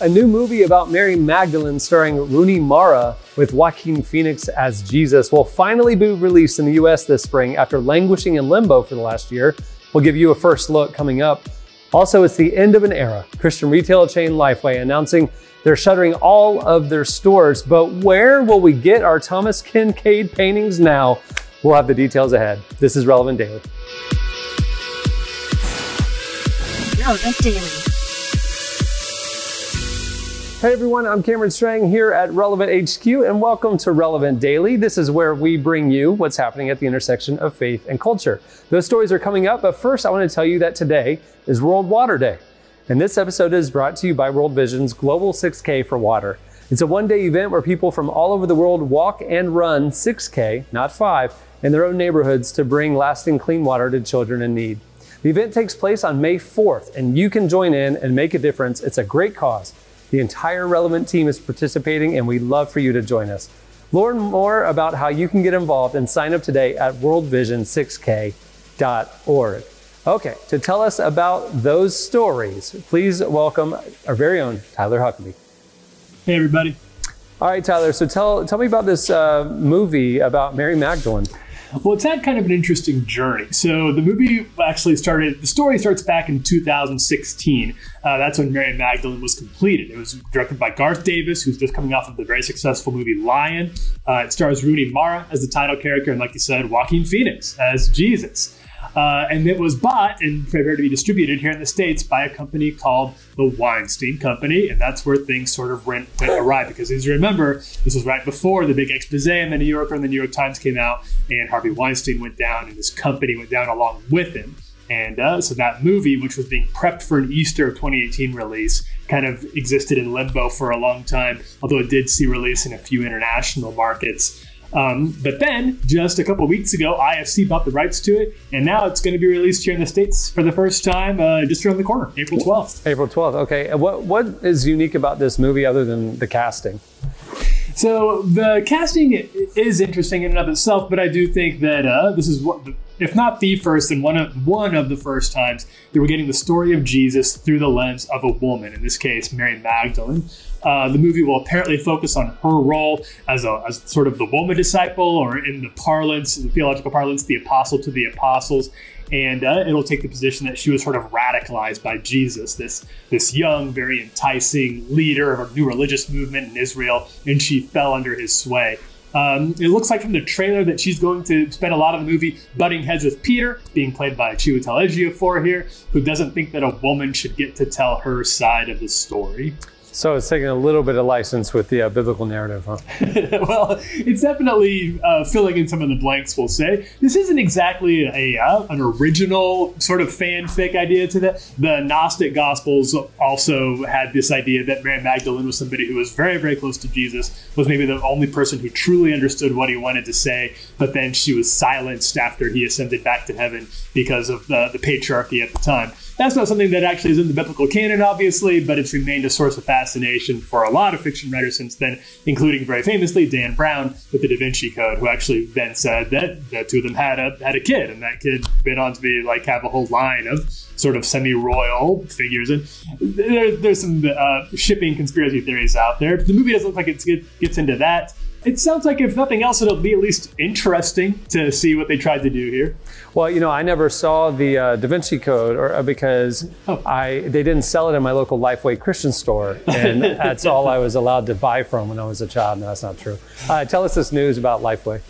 A new movie about Mary Magdalene starring Rooney Mara with Joaquin Phoenix as Jesus will finally be released in the US this spring after languishing in limbo for the last year. We'll give you a first look coming up. Also, it's the end of an era. Christian retail chain Lifeway announcing they're shuttering all of their stores. But where will we get our Thomas Kincaid paintings now? We'll have the details ahead. This is Relevant Daily. Relevant Daily. Hey everyone, I'm Cameron Strang here at Relevant HQ and welcome to Relevant Daily. This is where we bring you what's happening at the intersection of faith and culture. Those stories are coming up, but first I want to tell you that today is World Water Day. And this episode is brought to you by World Vision's Global 6K for Water. It's a one-day event where people from all over the world walk and run 6K, not 5, in their own neighborhoods to bring lasting clean water to children in need. The event takes place on May 4th, and you can join in and make a difference. It's a great cause. The entire Relevant team is participating, and we'd love for you to join us. Learn more about how you can get involved and sign up today at worldvision6k.org. Okay, to tell us about those stories, please welcome our very own Tyler Huckabee. Hey, everybody. All right, Tyler, so tell me about this movie about Mary Magdalene. Well, it's had kind of an interesting journey. So the movie actually the story starts back in 2016. That's when Mary Magdalene was completed. It was directed by Garth Davis, who's just coming off of the very successful movie Lion. It stars Rooney Mara as the title character, and like you said, Joaquin Phoenix as Jesus. And it was bought and prepared to be distributed here in the States by a company called the Weinstein Company. And that's where things sort of went awry, because as you remember, this was right before the big expose in the New Yorker and the New York Times came out, and Harvey Weinstein went down and his company went down along with him. And so that movie, which was being prepped for an Easter of 2018 release, kind of existed in limbo for a long time, although it did see release in a few international markets. But then, just a couple of weeks ago, IFC bought the rights to it, and now it's going to be released here in the States for the first time just around the corner, April 12th. April 12th, okay. What is unique about this movie other than the casting? So the casting is interesting in and of itself, but I do think that this is what, if not the first, and one of the first times that we're getting the story of Jesus through the lens of a woman, in this case, Mary Magdalene. The movie will apparently focus on her role as sort of the woman disciple, or in the theological parlance, the apostle to the apostles. And it'll take the position that she was sort of radicalized by Jesus, this young, very enticing leader of a new religious movement in Israel, and she fell under his sway. It looks like from the trailer that she's going to spend a lot of the movie butting heads with Peter, being played by Chiwetel Ejiofor here, who doesn't think that a woman should get to tell her side of the story. So it's taking a little bit of license with the biblical narrative, huh? Well, it's definitely filling in some of the blanks, we'll say. This isn't exactly an original sort of fanfic idea to that. The Gnostic Gospels also had this idea that Mary Magdalene was somebody who was very, very close to Jesus, was maybe the only person who truly understood what he wanted to say, but then she was silenced after he ascended back to heaven because of the patriarchy at the time. That's not something that actually is in the biblical canon, obviously, but it's remained a source of fascination for a lot of fiction writers since then, including very famously Dan Brown with the Da Vinci Code, who actually then said that the two of them had a kid, and that kid went on to be have a whole line of sort of semi-royal figures. And there's some shipping conspiracy theories out there. The movie doesn't look like it gets into that. It sounds like, if nothing else, it'll be at least interesting to see what they tried to do here. Well, I never saw the Da Vinci Code because they didn't sell it in my local Lifeway Christian store, and that's all I was allowed to buy from when I was a child. No, that's not true. Tell us this news about Lifeway.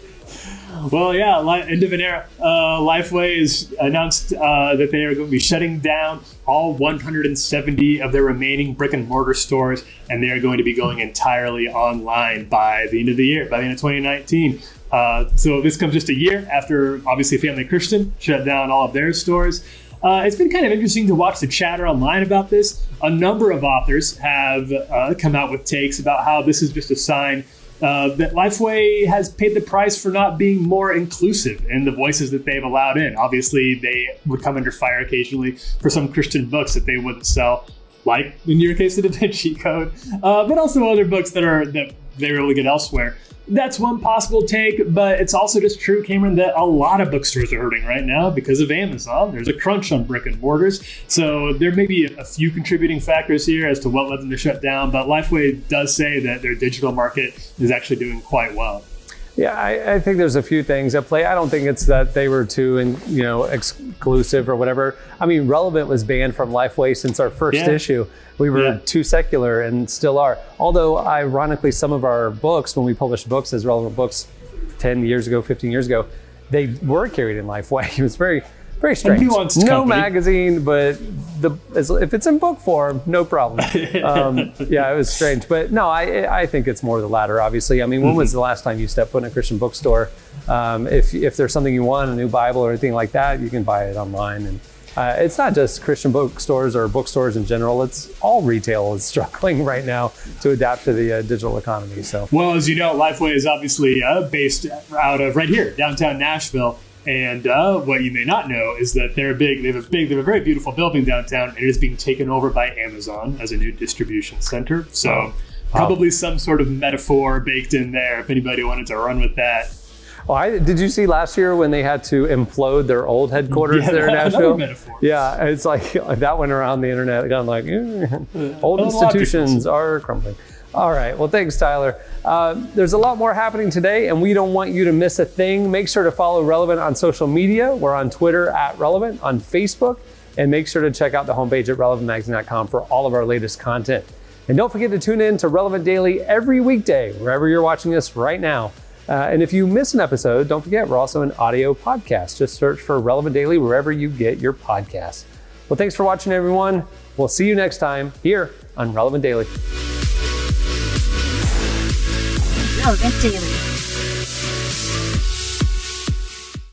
Well, yeah, end of an era. Lifeway has announced that they are going to be shutting down all 170 of their remaining brick and mortar stores, and they are going to be going entirely online by the end of the year, by the end of 2019. So this comes just a year after, obviously, Family Christian shut down all of their stores. It's been kind of interesting to watch the chatter online about this. A number of authors have come out with takes about how this is just a sign that Lifeway has paid the price for not being more inclusive in the voices that they've allowed in. Obviously, they would come under fire occasionally for some Christian books that they wouldn't sell, like in your case, the Da Vinci Code, but also other books that they were able to get elsewhere. That's one possible take, but it's also just true, Cameron, that a lot of bookstores are hurting right now because of Amazon. There's a crunch on brick and mortars. So there may be a few contributing factors here as to what led them to shut down, but Lifeway does say that their digital market is actually doing quite well. Yeah, I think there's a few things at play. I don't think it's that they were too, exclusive or whatever. I mean, Relevant was banned from Lifeway since our first issue. We were too secular and still are. Although, ironically, some of our books, when we published books as Relevant books 10 years ago, 15 years ago, they were carried in Lifeway. It was very, very strange. No magazine, but if it's in book form, no problem. Yeah, it was strange. But no, I think it's more the latter, obviously. I mean, when was the last time you stepped foot in a Christian bookstore? If there's something you want, a new Bible or anything like that, you can buy it online. And it's not just Christian bookstores or bookstores in general. It's all retail is struggling right now to adapt to the digital economy. So, well, as you know, Lifeway is obviously based out of right here, downtown Nashville. And what you may not know is that they have a very beautiful building downtown, and it is being taken over by Amazon as a new distribution center. So probably some sort of metaphor baked in there if anybody wanted to run with that. Well, did you see last year when they had to implode their old headquarters there in Nashville? Yeah, it's like that went around the internet, kind of like old institutions are crumbling. All right, well, thanks, Tyler. There's a lot more happening today, and we don't want you to miss a thing. Make sure to follow Relevant on social media. We're on Twitter @Relevant, on Facebook, and make sure to check out the homepage at relevantmagazine.com for all of our latest content. And don't forget to tune in to Relevant Daily every weekday, wherever you're watching us right now. And if you miss an episode, don't forget, we're also an audio podcast. Just search for Relevant Daily wherever you get your podcasts. Well, thanks for watching, everyone. We'll see you next time here on Relevant Daily. Relevant Daily.